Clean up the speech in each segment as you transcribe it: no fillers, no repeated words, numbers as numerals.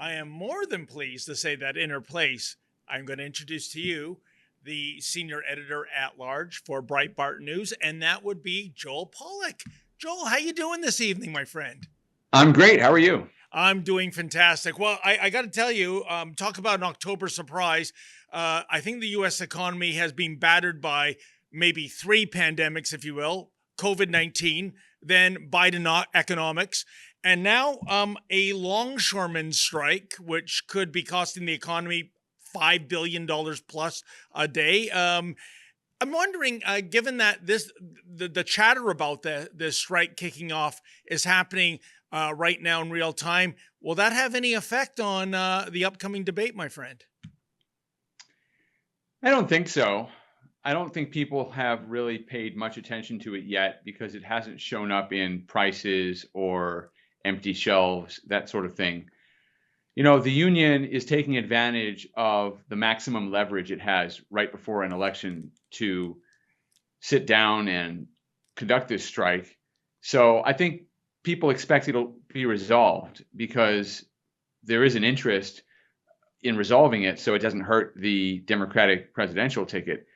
I am more than pleased to say that in her place, I'm going to introduce to you the senior editor at large for Breitbart News, and that would be Joel Pollak. Joel, how you doing this evening, my friend? I'm great. How are you? I'm doing fantastic. Well, I got to tell you, talk about an October surprise. I think the U.S. economy has been battered by maybe three pandemics, if you will: COVID-19, then Biden economics, and now a longshoreman strike, which could be costing the economy $5 billion plus a day. I'm wondering, given that the chatter about the strike kicking off is happening right now in real time, will that have any effect on the upcoming debate, my friend? I don't think so. I don't think people have really paid much attention to it yet because it hasn't shown up in prices or empty shelves, that sort of thing. You know, the union is taking advantage of the maximum leverage it has right before an election to sit down and conduct this strike. So I think people expect it'll be resolved because there is an interest in resolving it so it doesn't hurt the Democratic presidential ticket.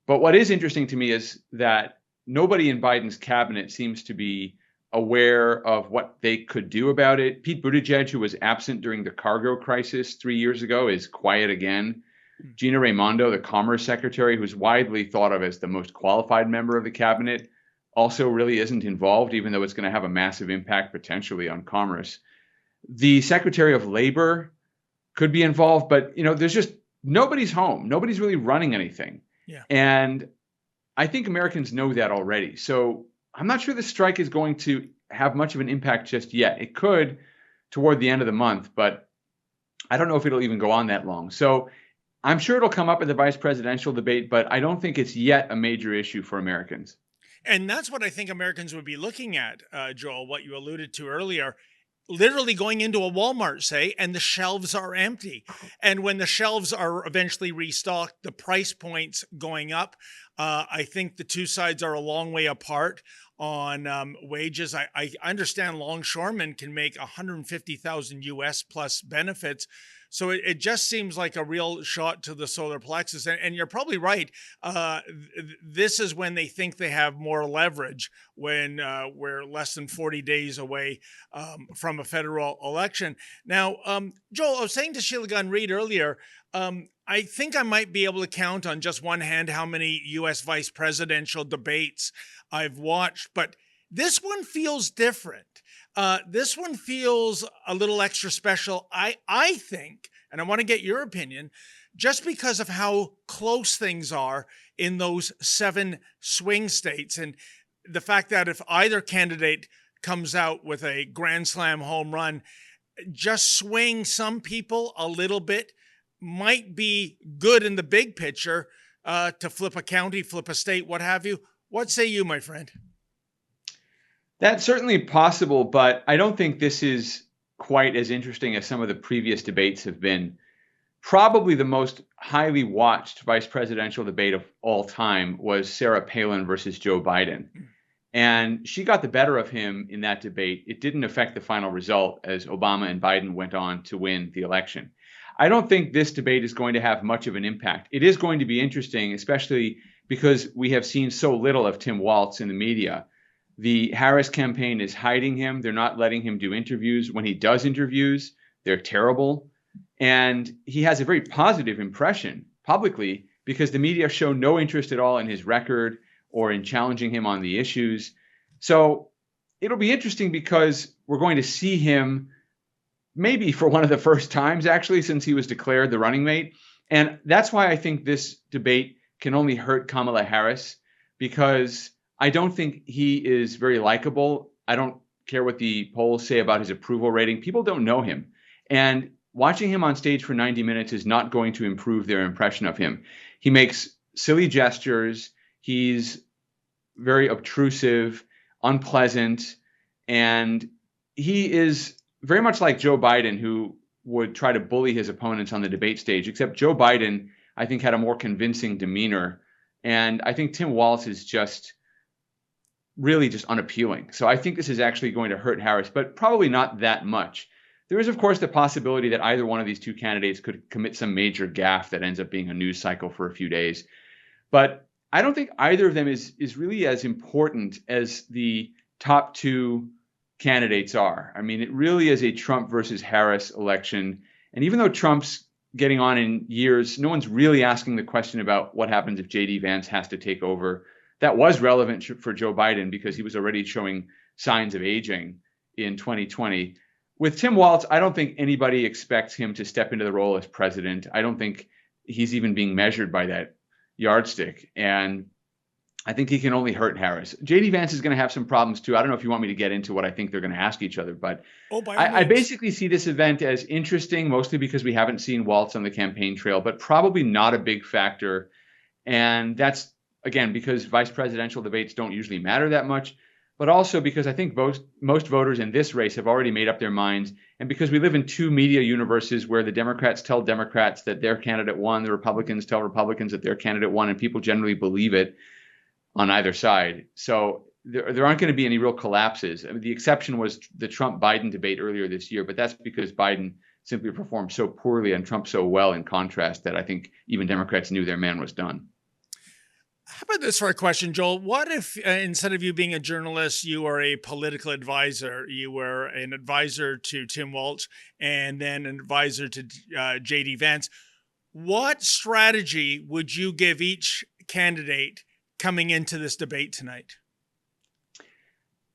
But what is interesting to me is that nobody in Biden's cabinet seems to be aware of what they could do about it. Pete Buttigieg, who was absent during the cargo crisis 3 years ago, is quiet again. Gina Raimondo, the Commerce Secretary, who's widely thought of as the most qualified member of the cabinet, also really isn't involved, even though it's going to have a massive impact potentially on commerce. The Secretary of Labor could be involved, but there's just nobody's home. Nobody's really running anything. Yeah. And I think Americans know that already. So I'm not sure the strike is going to have much of an impact just yet. It could toward the end of the month, but I don't know if it'll even go on that long. So I'm sure it'll come up in the vice presidential debate, but I don't think it's yet a major issue for Americans. And that's what I think Americans would be looking at, Joel, what you alluded to earlier. Literally going into a Walmart, say, and the shelves are empty. And when the shelves are eventually restocked, the price points going up. I think the two sides are a long way apart on wages. I understand longshoremen can make 150,000 US plus benefits. So it just seems like a real shot to the solar plexus. And you're probably right. This is when they think they have more leverage, when we're less than 40 days away from a federal election. Now, Joel, I was saying to Sheila Gunn-Reid earlier, I think I might be able to count on just one hand how many U.S. vice presidential debates I've watched, but this one feels different. This one feels a little extra special, I think, and I want to get your opinion, just because of how close things are in those 7 swing states, and the fact that if either candidate comes out with a grand slam home run, just swing some people a little bit might be good in the big picture to flip a county, flip a state, what have you. What say you, my friend? That's certainly possible, but I don't think this is quite as interesting as some of the previous debates have been. Probably the most highly watched vice presidential debate of all time was Sarah Palin versus Joe Biden. And she got the better of him in that debate. It didn't affect the final result as Obama and Biden went on to win the election. I don't think this debate is going to have much of an impact. It is going to be interesting, especially because we have seen so little of Tim Walz in the media. The Harris campaign is hiding him. They're not letting him do interviews. When he does interviews, they're terrible. And he has a very positive impression publicly because the media show no interest at all in his record or in challenging him on the issues. So it'll be interesting because we're going to see him maybe for one of the first times, actually, since he was declared the running mate. And that's why I think this debate can only hurt Kamala Harris, because I don't think he is very likable. I don't care what the polls say about his approval rating. People don't know him. And watching him on stage for 90 minutes is not going to improve their impression of him. He makes silly gestures. He's very obtrusive, unpleasant, and he is very much like Joe Biden, who would try to bully his opponents on the debate stage, except Joe Biden, I think, had a more convincing demeanor. And I think Tim Walz is just really just unappealing. So I think this is actually going to hurt Harris, but probably not that much. There is, of course, the possibility that either one of these two candidates could commit some major gaffe that ends up being a news cycle for a few days. But I don't think either of them is really as important as the top two candidates are. I mean, it really is a Trump versus Harris election. And even though Trump's getting on in years, no one's really asking the question about what happens if J.D. Vance has to take over. That was relevant for Joe Biden because he was already showing signs of aging in 2020. With Tim Walz, I don't think anybody expects him to step into the role as president. I don't think he's even being measured by that yardstick. And I think he can only hurt Harris. J.D. Vance is going to have some problems too. I don't know if you want me to get into what I think they're going to ask each other, but I basically see this event as interesting, mostly because we haven't seen Walz on the campaign trail, but probably not a big factor. And that's, again, because vice presidential debates don't usually matter that much, but also because I think most voters in this race have already made up their minds. And because we live in two media universes where the Democrats tell Democrats that their candidate won, the Republicans tell Republicans that their candidate won, and people generally believe it on either side. So there aren't going to be any real collapses. I mean, the exception was the Trump-Biden debate earlier this year, but that's because Biden simply performed so poorly and Trump so well in contrast that I think even Democrats knew their man was done. How about this for a question, Joel? What if instead of you being a journalist, you are a political advisor? You were an advisor to Tim Walz and then an advisor to J.D. Vance. What strategy would you give each candidate coming into this debate tonight?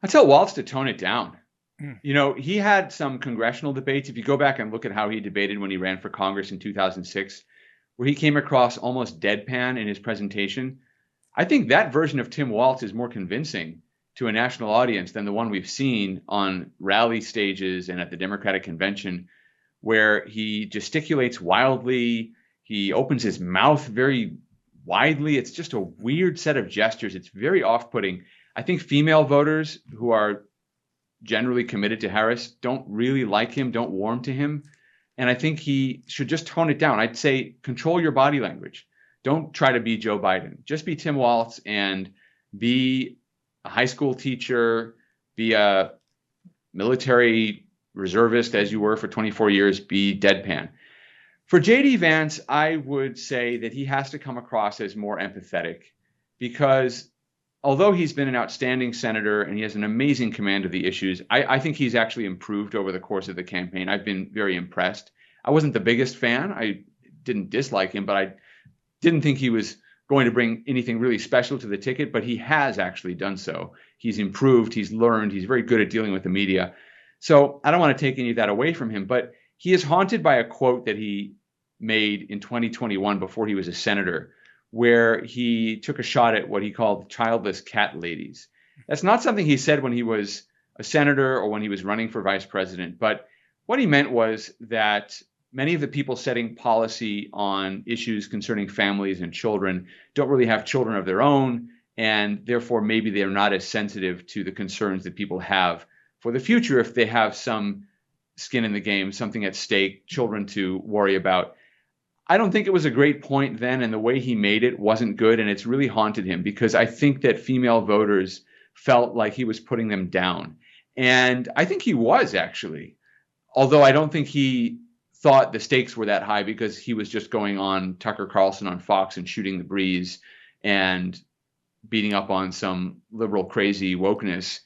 I tell Walz to tone it down. You know, he had some congressional debates. If you go back and look at how he debated when he ran for Congress in 2006, where he came across almost deadpan in his presentation, I think that version of Tim Walz is more convincing to a national audience than the one we've seen on rally stages and at the Democratic convention, where he gesticulates wildly. He opens his mouth very widely. It's just a weird set of gestures. It's very off-putting. I think female voters who are generally committed to Harris don't really like him, don't warm to him. And I think he should just tone it down. I'd say control your body language. Don't try to be Joe Biden. Just be Tim Walz and be a high school teacher, be a military reservist as you were for 24 years, be deadpan. For J.D. Vance, I would say that he has to come across as more empathetic because although he's been an outstanding senator and he has an amazing command of the issues, I think he's actually improved over the course of the campaign. I've been very impressed. I wasn't the biggest fan. I didn't dislike him, but I didn't think he was going to bring anything really special to the ticket, but he has actually done so. He's improved, he's learned, he's very good at dealing with the media. So I don't want to take any of that away from him, but he is haunted by a quote that he made in 2021 before he was a senator, where he took a shot at what he called childless cat ladies. That's not something he said when he was a senator or when he was running for vice president, but what he meant was that many of the people setting policy on issues concerning families and children don't really have children of their own, and therefore maybe they're not as sensitive to the concerns that people have for the future if they have some skin in the game, something at stake, children to worry about. I don't think it was a great point then, and the way he made it wasn't good, and it's really haunted him because I think that female voters felt like he was putting them down. And I think he was actually, although I don't think he thought the stakes were that high because he was just going on Tucker Carlson on Fox and shooting the breeze and beating up on some liberal crazy wokeness.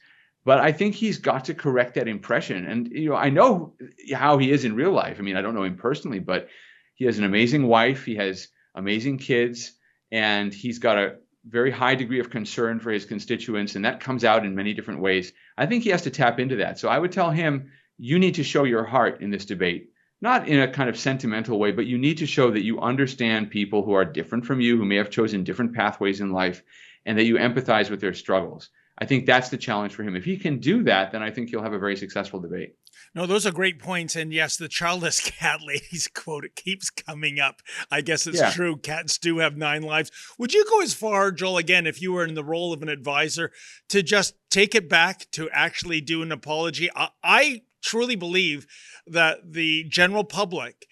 But I think he's got to correct that impression. And, you know, I know how he is in real life. I mean, I don't know him personally, but he has an amazing wife. He has amazing kids, and he's got a very high degree of concern for his constituents. And that comes out in many different ways. I think he has to tap into that. So I would tell him, you need to show your heart in this debate. Not in a kind of sentimental way, but you need to show that you understand people who are different from you, who may have chosen different pathways in life, and that you empathize with their struggles. I think that's the challenge for him. If he can do that, then I think he'll have a very successful debate. No, those are great points. And yes, the childless cat ladies quote, it keeps coming up. I guess it's true. Cats do have 9 lives. Would you go as far, Joel, again, if you were in the role of an advisor, to just take it back to actually do an apology? I truly believe that the general public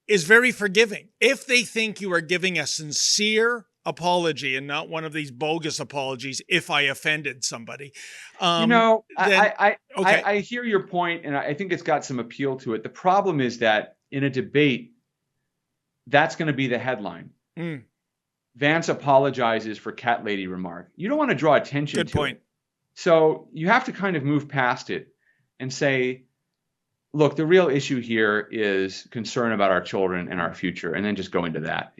is very forgiving. If they think you are giving a sincere apology and not one of these bogus apologies if I offended somebody. You know, Then okay. I hear your point, and I think it's got some appeal to it. The problem is that in a debate, that's going to be the headline. Mm, Vance apologizes for cat lady remark. You don't want to draw attention good to point. it. So you have to kind of move past it and say, look, the real issue here is concern about our children and our future, and then just go into that,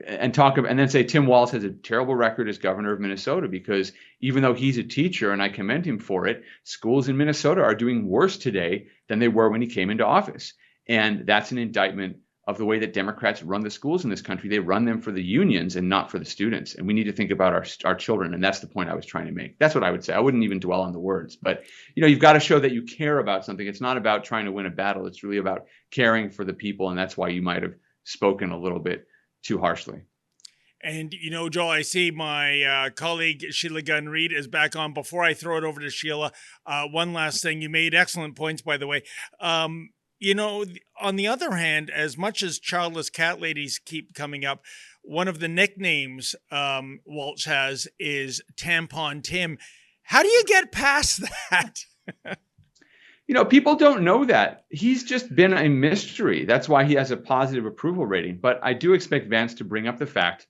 and talk about, and then say Tim Walz has a terrible record as governor of Minnesota, because even though he's a teacher, and I commend him for it, schools in Minnesota are doing worse today than they were when he came into office. And that's an indictment of the way that Democrats run the schools in this country. They run them for the unions and not for the students. And we need to think about our children. And that's the point I was trying to make. That's what I would say. I wouldn't even dwell on the words. But, you've got to show that you care about something. It's not about trying to win a battle. It's really about caring for the people. And that's why you might have spoken a little bit too harshly. And, Joel, I see my colleague Sheila Gunn-Reid is back on. Before I throw it over to Sheila, one last thing. You made excellent points, by the way. On the other hand, as much as childless cat ladies keep coming up, one of the nicknames Walz has is Tampon Tim. How do you get past that? People don't know that. He's just been a mystery. That's why he has a positive approval rating. But I do expect Vance to bring up the fact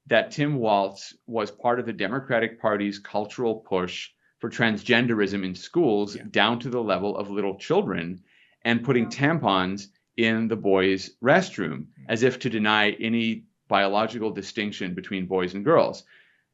that Tim Walz was part of the Democratic Party's cultural push for transgenderism in schools, down to the level of little children, and putting tampons in the boys' restroom, as if to deny any biological distinction between boys and girls.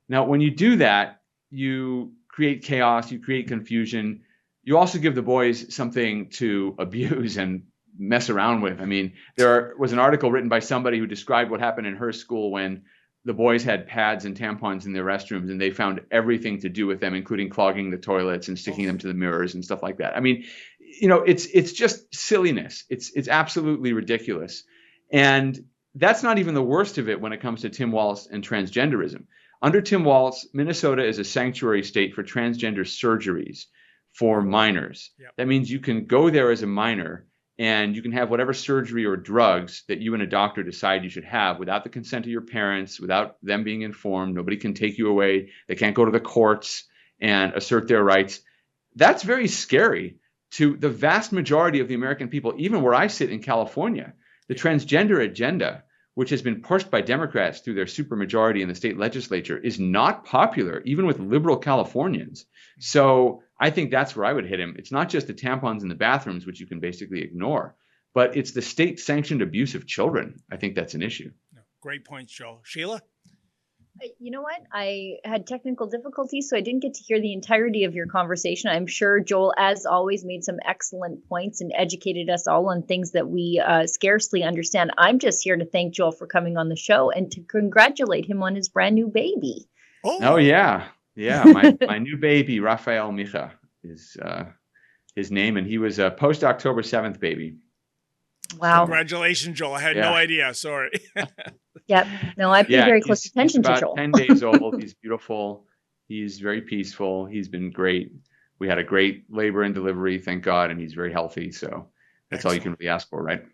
Now, when you do that, you create chaos, you create confusion. You also give the boys something to abuse and mess around with. I mean, there was an article written by somebody who described what happened in her school when the boys had pads and tampons in their restrooms, and they found everything to do with them, including clogging the toilets and sticking them to the mirrors and stuff like that. I mean, it's just silliness. It's absolutely ridiculous. And that's not even the worst of it when it comes to Tim Walz and transgenderism. Under Tim Walz, Minnesota is a sanctuary state for transgender surgeries for minors. Yep. That means you can go there as a minor and you can have whatever surgery or drugs that you and a doctor decide you should have without the consent of your parents, without them being informed. Nobody can take you away. They can't go to the courts and assert their rights. That's very scary to the vast majority of the American people, even where I sit in California. The transgender agenda, which has been pushed by Democrats through their supermajority in the state legislature, is not popular, even with liberal Californians. So I think that's where I would hit him. It's not just the tampons in the bathrooms, which you can basically ignore, but it's the state-sanctioned abuse of children. I think that's an issue. Great points, Joel. Sheila? You know what? I had technical difficulties, so I didn't get to hear the entirety of your conversation. I'm sure Joel, as always, made some excellent points and educated us all on things that we scarcely understand. I'm just here to thank Joel for coming on the show and to congratulate him on his brand new baby. Oh yeah. Yeah, my new baby, Rafael Micha, is his name, and he was a post-October 7th baby. Wow. Congratulations, Joel. I had no idea. Sorry. Yep. No, I pay very close attention to Joel. He's about 10 days old. He's beautiful. He's very peaceful. He's been great. We had a great labor and delivery, thank God, and he's very healthy. So that's all you can really ask for, right?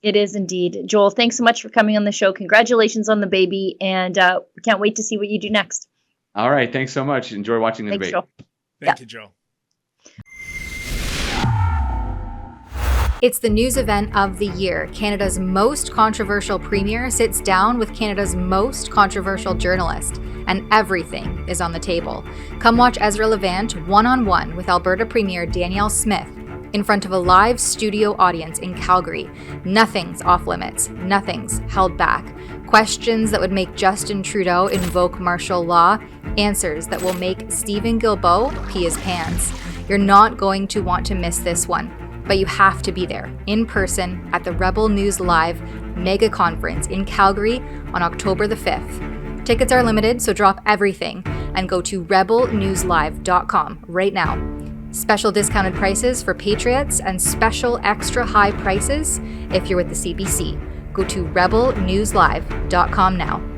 It is indeed. Joel, thanks so much for coming on the show. Congratulations on the baby, and we can't wait to see what you do next. All right. Thanks so much. Enjoy watching the Thanks, debate. Joel. Thank you, Joel. It's the news event of the year. Canada's most controversial premier sits down with Canada's most controversial journalist, and everything is on the table. Come watch Ezra Levant one-on-one with Alberta Premier Danielle Smith in front of a live studio audience in Calgary. Nothing's off limits. Nothing's held back. Questions that would make Justin Trudeau invoke martial law. Answers that will make Stephen Guilbeault pee his pants. You're not going to want to miss this one. But you have to be there, in person, at the Rebel News Live mega conference in Calgary on October the 5th. Tickets are limited, so drop everything and go to rebelnewslive.com right now. Special discounted prices for Patriots and special extra high prices if you're with the CBC. Go to rebelnewslive.com now.